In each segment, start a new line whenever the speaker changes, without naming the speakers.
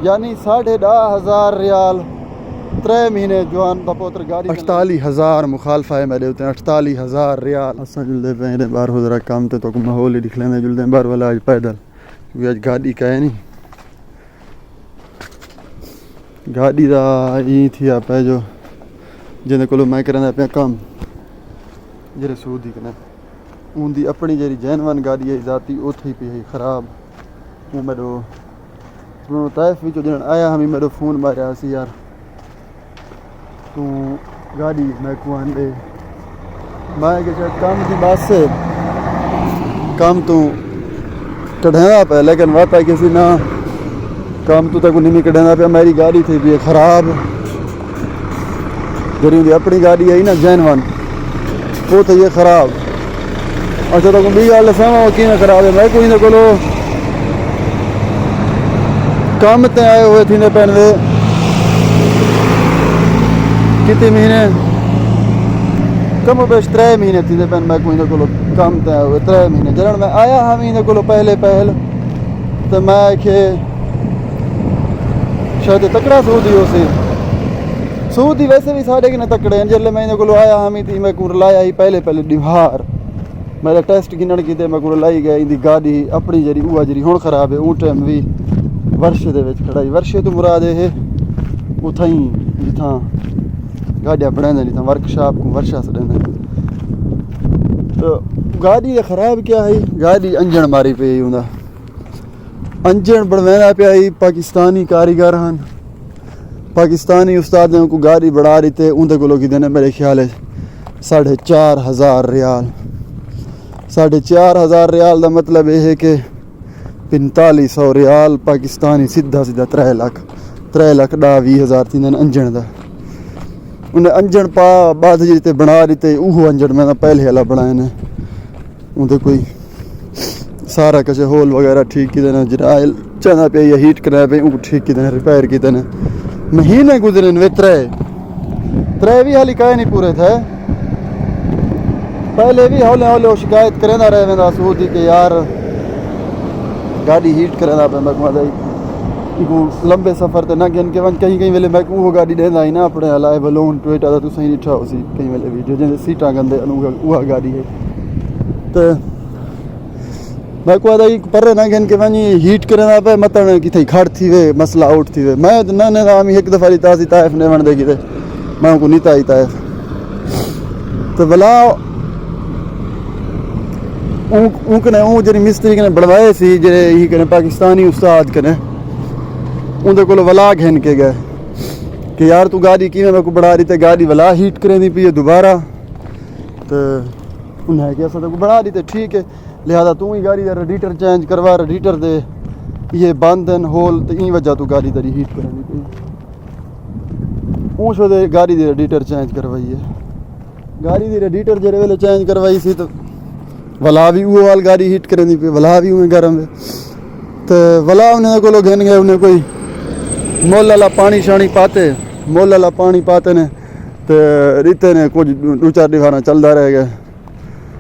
یعنی 10,500 ریال 3 مہینے جوان دا پوتر گاڑی 48,000 مخالفہ ہے میرے ہوتے ہیں 48,000 ریال اساں جلدے پہ باہر ہو ذرا کام تے تو ماحول ہی دکھ لیندے جلدے باہر والا آج پیدل کیونکہ آج گاڑی کا ہے نہیں گاڑی دا یہ تھی آپ ہے جو جن کو میں کرنا پیا کام جڑے سعودی کنے اون دی اپنی جڑی جینون گاڑی ہے ذاتی اوتھے پئی ہے خراب وہ میرو طائف وچ جن آیا ہمیں میرے فون ماریا سی یار تو گاڑی میں کو آندے میں کہ کام دی بات سے کام تو کڈھنا پہ لیکن واتا کسی نہ کام تو تک نہیں کڈھنا پہ میری گاڑی تھی بھی خراب جڑی دی اپنی گاڑی ہے نا جینون وہ تو یہ خراب اچھا تو بھی گل سما وہ کیویں خراب ہے میں کوئی نہ کولو کام تے آئے ہوئے تھی نے پہن وے کتنے مہینے کم و بیش 3 مہینے تھی نے پہن میں کوئی نہ کولو کام تے آئے ہوئے 3 مہینے جڑن میں آیا ہاں مہینے کولو پہلے تو میں کہ شاید تکڑا سعودی ہو سی سعودی ویسے بھی ساڑھے کہ نہ تکڑے ہیں جلے میں کو آیا ہمیں تھی میں کو لایا ہی پہلے ڈیوہار میرا ٹیسٹ گنن کیتے میں کو لائی گیا دی گاڑی اپنی جڑی اوہ جڑی ہن خراب ہے اون ٹائم بھی ورشے دے وچ کھڑائی ورشے تو مراد ہے اتھائی جتھاں گاڑیاں بناندے جتھاں ورکشاپ کو ورشا سڈے تو گاڑی دا خراب کیا ہے گاڑی انجن ماری پئی ہوندا انجن بنوانا پیا پاکستانی کاریگر ہن پاکستانی استادوں کو گاڑی بڑھا رہی تھے اندر کو لوگ دینے میرے خیال ہے 4,500 ریال 4,500 ریال دا مطلب یہ ہے کہ 4500 ریال پاکستانی سیدھا 3 لاکھ 20,000 تھی انجن دا انہیں انجن پا بعد جیتے بنا رہی تھے اوہ انجن میں پہلے والا بنائے نے اندر کوئی سارا کچھ ہول وغیرہ ٹھیک کی دینا جڑا آئل چاہنا پہ یا ہیٹ کرنا پہ ان کو ٹھیک کی دینا ریپائر کی دینا مہینے گزرے وہ 3 بھی حالی کہے نہیں پورے تھے پہلے بھی ہولے ہولے وہ شکایت کرے نہ رہے میں سعودی کہ یار گاڑی ہیٹ کرے نہ پہ میں لمبے سفر تے نہ گن کے کہیں ویلے میں وہ گاڑی دینا ہی نا اپنے ہلائے بلون ٹویٹا تو صحیح نہیں ٹھاؤ سی کہیں ویلے بھی جو سیٹاں گندے وہ گاڑی ہے تو میں کو پرے نہ گن کے ونی ہیٹ کرنا پہ متن کتھے کھڑ تھی وے مسئلہ آؤٹ تھی وے میں نہ ہم ایک دفعہ تازی طائف نے ون دے کی میں کو نیتا ہی طائف تو بلا اون کنے اون جڑی مستری کنے بڑوائے سی جڑے ہی کنے پاکستانی استاد کنے اون دے کول ولا گھن کے گئے کہ یار تو گاڑی کیویں میں کو بڑھا رہی تے گاڑی ولا ہیٹ کریں دی پئی دوبارہ تو انہیں کہ اساں تے کو بڑھا رہی تے ٹھیک ہے لہذا تو ہی گاڑی دا ریڈیٹر چینج کروا ریڈیٹر دے یہ باندھن ہول تو این وجہ تو گاڑی تیری ہیٹ کرنی پئی اون شو دے گاڑی دی ریڈیٹر چینج کروائی ہے گاڑی دی ریڈیٹر جڑے ویلے چینج کروائی سی تو ولا بھی وہ وال گاڑی ہیٹ کرنی پئی ولا بھی اویں گرم ہے تو ولا انہیں کولو گھن گئے انہیں کوئی مول والا پانی شانی پاتے مول والا پانی پاتے نے تو ریتے نے کچھ 2-4 دیواراں چلدا رہ گئے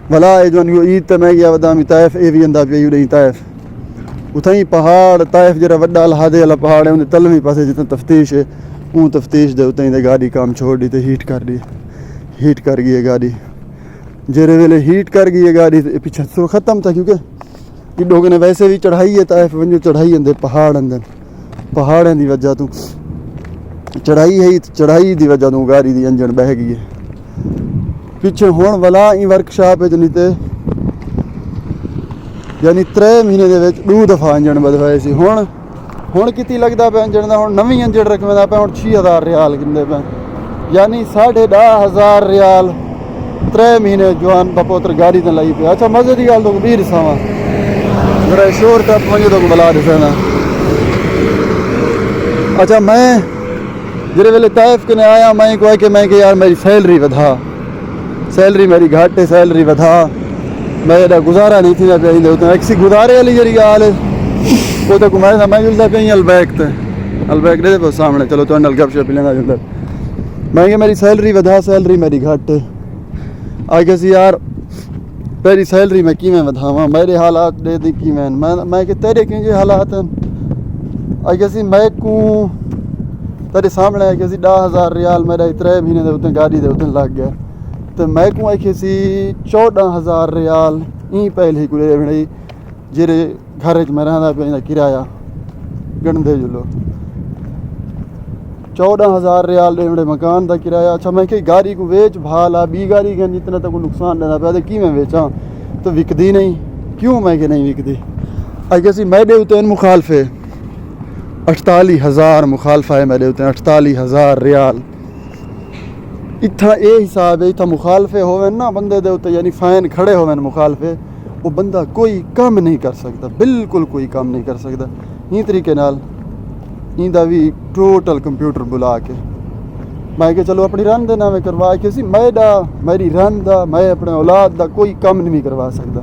بھلا یہ جو عید تے میں گیا ودامی طائف اے بھی اندا پئی اڑی طائف اتھائی پہاڑ طائف جڑا وڈا لہادے والا پہاڑ ہے انہیں تلویں پاسے جتنا تفتیش ہے اون تفتیش دے اتھائی دے گاڑی کام چھوڑ دی تے ہیٹ کر گئی ہے گاڑی جڑے ویلے ہیٹ کر گئی ہے گاڑی پیچھے سو ختم تھا کیونکہ یہ لوگوں نے ویسے بھی چڑھائی ہے طائف ونجو چڑھائی اندر پہاڑ اندر پہاڑیں دی وجہ تو چڑھائی دی وجہ تو گاڑی دی انجن بہ گئی ہے پیچھے ہون والا این ورکشاپ ہے جنی تے یعنی 3 مہینے دے وچ 2 دفعہ انجن بدلوائے سی ہن کتی لگدا پیا انجن دا ہن نویں انجن رکھویں پیا ہن 6,000 ریال گندے پے یعنی 10,500 ریال 3 مہینے جوان بپوتر گاڑی تے لائی پیا اچھا مزے دی گل تو بھی رساواں ذرا شور ٹپ ونجے تو بلا دسنا اچھا میں جڑے ویلے طائف کنے آیا میں کہ یار میری سیلری ودھا سیلری میری گھٹ ہے سیلری ودھا میرا گزارا نہیں تھی نہ پہ ایک گزارے والی جڑی گال ہے وہ تو میں جلدا پہ البیک دے پہ سامنے چلو تو گپ شپ لینا جلدا میں کہ میری سیلری ودھا سیلری میری گھٹ ہے آگے سی یار تیری سیلری میں کیویں ودھاواں میرے حالات دے دی کیویں میں کہ تیرے کیوں جے حالات ہیں اج اسی میں کو تیرے سامنے ہے کہ اسی 10,000 ریال میرا 3 مہینے دے اتنے گاڑی دے اتنے لگ گیا تو میں کو ہے کہ اسی 14,000 ریال این پہلے ہی کوئی بنائی جیرے گھر میں رہنا پہ کرایہ گن دے جو لو 14,000 ریال دے بڑے مکان دا کرایہ. اچھا میں کہ گاڑی کو ویچ بھالا بی گاڑی کے جتنا تک نقصان دینا پیا کی میں ویچاں تو وکدی نہیں کیوں میں کہ نہیں وکدی. اج اسی میرے اتنے مخالفے 48,000 مخالفہ ہے میرے اتنے 48,000 ریال. اتنا اے حساب ہے اتنا مخالفے ہوئے نا بندے دے اتنے یعنی فائن کھڑے ہوئے مخالفے وہ بندہ کوئی کام نہیں کر سکتا بالکل کوئی کام نہیں کر سکتا. این طریقے نال ایندا بھی ٹوٹل کمپیوٹر بلا کے میں کہ چلو اپنی رن دے نامے کروا کے سی میری رن دا میں اپنے اولاد دا کوئی کام نہیں کروا سکتا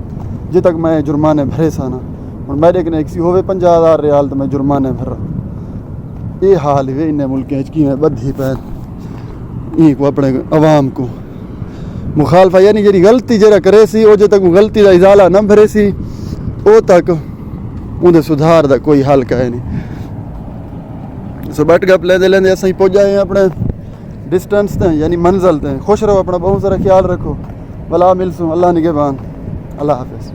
جے تک میں جرمانے بھرے سانا. اور میرے کنے ایک سی ہوئے 50,000 ریال تو میں جرمانے بھرا. یہ حال ہے ان ملکیں کی میں بدھی پہ این کو اپنے عوام کو مخالفہ یعنی جی غلطی جرا کرے سی او جے تک غلطی دا ازالہ نہ بھرے سی او تک اون دے سدھار دا کوئی حل کہے نہیں. سو بیٹھ گپ لے دے لیندے اسیں پہنچ جائیں اپنے ڈسٹنس تے یعنی منزل تے. خوش رہو اپنا بہت سارا خیال رکھو. بلا ملسوں اللہ نگہبان. اللہ حافظ.